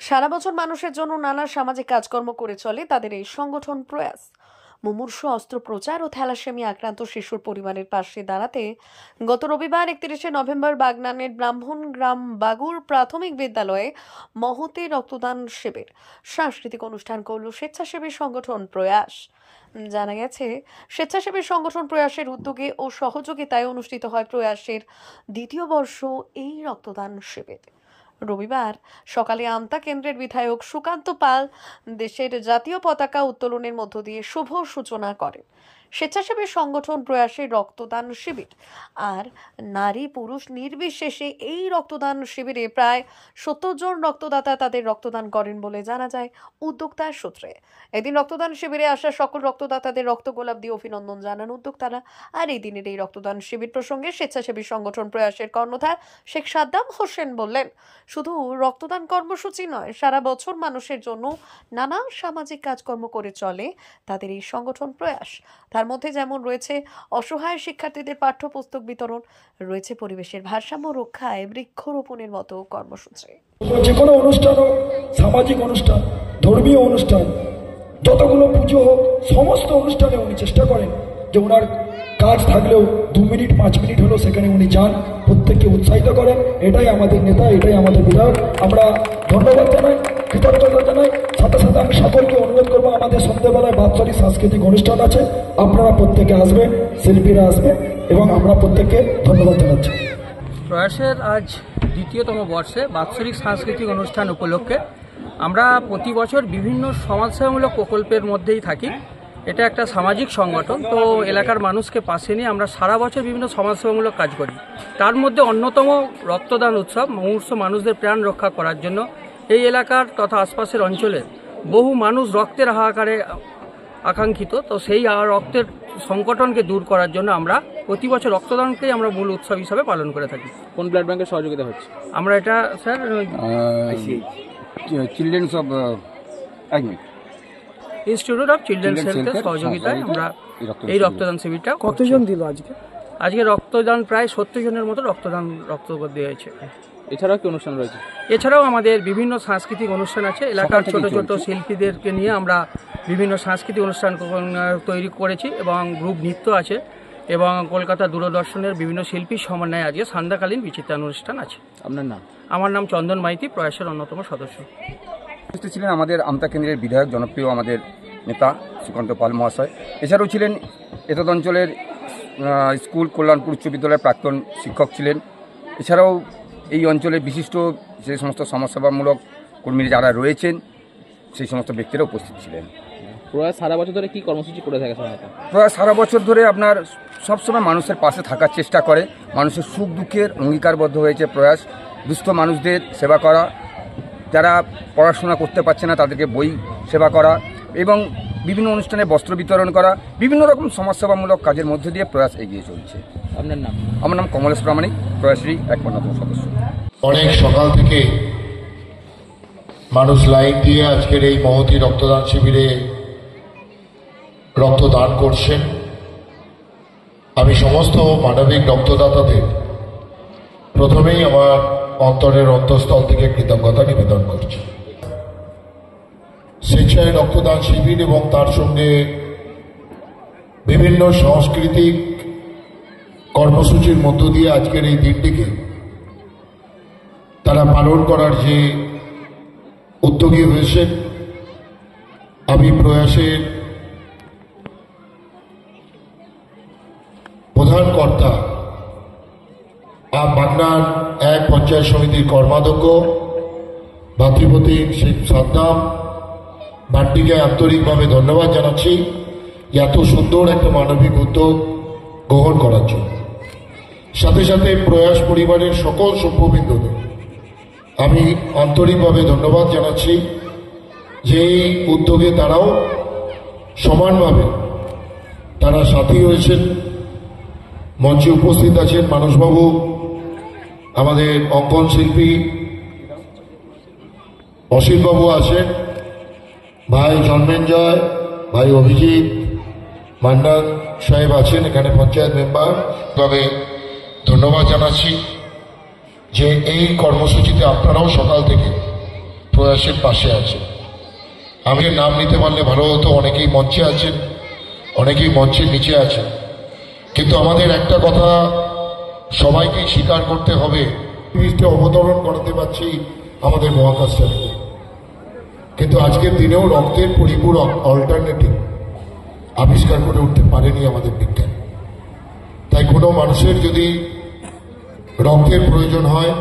সারা বছর মানুষের জন্য নানা সামাজিক কাজকর্ম করে চলে তাদের এই সংগঠন প্রয়াস। মুমূর্ষু অস্ত্রোপচার ও থ্যালাসেমিয়া আক্রান্ত শিশুর পরিবারের পাশে দাঁড়াতে গত রবিবার 31শে নভেম্বর বাগনানের ব্রাহ্মণগ্রাম বাগুর প্রাথমিক বিদ্যালয়ে মহতী রক্তদান শিবির সাংস্কৃতিক অনুষ্ঠান করল স্বেচ্ছাসেবী সংগঠন প্রয়াস। জানা গেছে, স্বেচ্ছাসেবী সংগঠন প্রয়াসের উদ্যোগে ও সহযোগিতায় অনুষ্ঠিত হয় প্রয়াসের দ্বিতীয় বর্ষ এই রক্তদান শিবির। রবিবার সকালে আমতা কেন্দ্রের বিধায়ক সুকান্ত পাল দেশের জাতীয় পতাকা উত্তোলনের মধ্য দিয়ে শুভ সূচনা করেন স্বেচ্ছাসেবী সংগঠন প্রয়াসের রক্তদান শিবির। আর নারী পুরুষ নির্বিশেষে এই রক্তদান শিবিরে প্রায় 70 জন রক্তদাতা তাদের রক্তদান করেন বলে জানা যায় উদ্যোক্তার সূত্রে। এদিন রক্তদান শিবিরে আসা সকল রক্তদাতাদের রক্ত গোলাপ দিয়ে অভিনন্দন জানান উদ্যোক্তারা। আর এই দিনের এই রক্তদান শিবির প্রসঙ্গে স্বেচ্ছাসেবী সংগঠন প্রয়াসের কর্ণধার শেখ সাদ্দাম হোসেন বললেন, শুধু রক্তদান কর্মসূচি নয়, সারা বছর মানুষের জন্য নানা সামাজিক কাজকর্ম করে চলে তাদের এই সংগঠন প্রয়াস। তার মধ্যে যেমন রয়েছে অসহায় শিক্ষার্থীদের পাঠ্যপুস্তক বিতরণ, রয়েছে পরিবেশের ভারসাম্য রক্ষায় বৃক্ষরোপণের মতো কর্মসূচি। যে কোনো অনুষ্ঠান হোক, সামাজিক অনুষ্ঠান, ধর্মীয় অনুষ্ঠান, যতগুলো পুজো হোক, সমস্ত অনুষ্ঠানে উনি চেষ্টা করেন যে ওনার কাজ থাকলেও 2 মিনিট 5 মিনিট হলেও সেখানে উনি যান, প্রত্যেককে উৎসাহিত করেন। এটাই আমাদের নেতা, এটাই আমাদের বিধায়ক। আমরা ধন্যবাদ জানাই, কৃতজ্ঞতা জানাই। সাথে সাথে আমি সকলকে অনুরোধ করবো, আমাদের সন্ধ্যেবেলায় বাৎসরিক সাংস্কৃতিক অনুষ্ঠান আছে, আপনারা প্রত্যেকে আসবেন, শিল্পীরা আসবেন এবং আমরা প্রত্যেককে ধন্যবাদ জানাচ্ছি। প্রয়াসের আজ দ্বিতীয়তম বর্ষে বাৎসরিক সাংস্কৃতিক অনুষ্ঠান উপলক্ষে আমরা প্রতি বছর বিভিন্ন সমাজসেবামূলক প্রকল্পের মধ্যেই থাকি। এটা একটা সামাজিক সংগঠন, তো এলাকার মানুষকে পাশে নিয়ে আমরা সারা বছর বিভিন্ন সমাজসেবামূলক কাজ করি। তার মধ্যে অন্যতম রক্তদান উৎসব। মুমূর্ষু মানুষদের প্রাণ রক্ষা করার জন্য এই এলাকার তথা আশপাশের অঞ্চলের বহু মানুষ রক্তের হাহাকারে আকাঙ্ক্ষিত, তো সেই রক্তের সংকটনকে দূর করার জন্য আমরা প্রতি বছর রক্তদানকেই আমরা মূল উৎসব হিসাবে পালন করে থাকি। কোন ব্লাড ব্যাংকের সহযোগিতা হচ্ছে? আমরা এটা sir children's of institute of children's হেলথের সহযোগিতায় আমরা এই রক্তদান শিবিরটা। কতজন দিল আজকে রক্তদান প্রায় 70 জনের মতো রক্ত দেওয়া হয়েছে। এছাড়াও কি অনুষ্ঠান রয়েছে? এছাড়াও আমাদের বিভিন্ন সাংস্কৃতিক অনুষ্ঠান আছে। এলাকার ছোট ছোট শিল্পীদেরকে নিয়ে আমরা বিভিন্ন সাংস্কৃতিক অনুষ্ঠান তৈরি করেছি এবং গ্রুপ নৃত্য আছে এবং কলকাতা দূরদর্শনের বিভিন্ন শিল্পীর সমন্বয়ে আজকে সন্ধ্যাকালীন বিচিত্রায়ন অনুষ্ঠান আছে। আপনার নাম? আমার নাম চন্দন মাইতি, প্রয়াসের অন্যতম সদস্য। উপস্থিত ছিলেন আমাদের আমতা কেন্দ্রের বিধায়ক, জনপ্রিয় আমাদের নেতা সুকান্ত পাল মহাশয়। এছাড়াও ছিলেন এতদ অঞ্চলের স্কুল কল্যাণপুর উচ্চ বিদ্যালয়ের প্রাক্তন শিক্ষক ছিলেন। এছাড়াও এই অঞ্চলের বিশিষ্ট যে সমস্ত সমাজসেবামূলক কর্মীরা যারা রয়েছেন সেই সমস্ত ব্যক্তিরা উপস্থিত ছিলেন। প্রয়াস সারা বছর ধরে কি কর্মসূচি করে থাকে? প্রয়াস সারা বছর ধরে আপনার সবসময় মানুষের পাশে থাকার চেষ্টা করে, মানুষের সুখ দুঃখের অঙ্গীকারবদ্ধ হয়েছে প্রয়াস। দুস্থ মানুষদের সেবা করা, যারা পড়াশোনা করতে পারছে না তাদেরকে বই সেবা করা এবং বিভিন্ন অনুষ্ঠানে বস্ত্র বিতরণ করা, বিভিন্ন রকম সমাজসেবামূলক কাজের মধ্যে দিয়ে প্রয়াস এগিয়ে চলছে। আপনার নাম? আমার নাম কমলেশ প্রামাণিক, প্রয়াসেরই এক অন্যতম সদস্য। অনেক সকাল থেকে মানুষ লাইন দিয়ে আজকের এই মহতী রক্তদান শিবিরে রক্তদান করছেন। আমি সমস্ত মানবিক রক্তদাতাদের প্রথমেই আমার অন্তরের অন্তঃস্থল থেকে কৃতজ্ঞতা নিবেদন করছি। স্বেচ্ছায় রক্তদান শিবির এবং তার সঙ্গে বিভিন্ন সাংস্কৃতিক কর্মসূচির মধ্য দিয়ে আজকের এই দিনটিকে তারা পালন করার যে উদ্যোগী হয়েছে, আমি প্রয়াসের প্রধান কর্তা বাগনান 1 পঞ্চায়েত সমিতির কর্মাধ্যক্ষ ভাতৃপতি শেখ সাদ্দাম ভাট্টিকে আন্তরিকভাবে ধন্যবাদ জানাচ্ছি এত সুন্দর একটা মানবিক উদ্যোগ গ্রহণ করার জন্য। সাথে সাথে প্রয়াস পরিবারের সকল সভ্যবৃন্দদের আমি আন্তরিকভাবে ধন্যবাদ জানাচ্ছি যে এই উদ্যোগে তারাও সমানভাবে তারা সাথী হয়েছেন। মঞ্চে উপস্থিত আছেন মানসবাবু, আমাদের অঙ্কন শিল্পী অসিতবাবু আছেন, ভাই জন্মেঞ্জয়, ভাই অভিজিৎ মান্ডান সাহেব আছেন এখানে পঞ্চায়েত মেম্বার। তবে ধন্যবাদ জানাচ্ছি যে এই কর্মসূচিতে আপনারাও সকাল থেকে প্রয়াসের পাশে আছে। আমি নাম নিতে পারলে ভালো হতো, অনেকেই মঞ্চে আছেন, অনেকেই মঞ্চের নিচে আছেন, কিন্তু আমাদের একটা কথা সবাইকেই স্বীকার করতে হবে, পৃথিবীতে অবতরণ করাতে পারছি আমাদের মহাকাশচারীকে, কিন্তু আজকের দিনেও রক্তের পরিপূরক অল্টারনেটিভ আবিষ্কার করে উঠতে পারেনি আমাদের বিজ্ঞান। তাই কোনো মানুষের যদি রক্তের প্রয়োজন হয়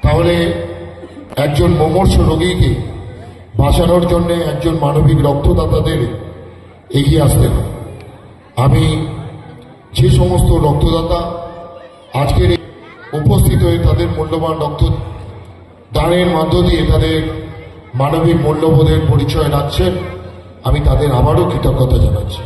তাহলে একজন মুমূর্ষু রোগীকে বাঁচানোর জন্য একজন মানবিক রক্তদাতাদের এগিয়ে আসতে হয়। আমি যে সমস্ত রক্তদাতা আজকের উপস্থিত হয়ে তাদের মূল্যবান রক্ত দানের মধ্য দিয়ে তাদের মানবিক মূল্যবোধের পরিচয় রাখছেন, আমি তাদের আবারও কৃতজ্ঞতা জানাচ্ছি।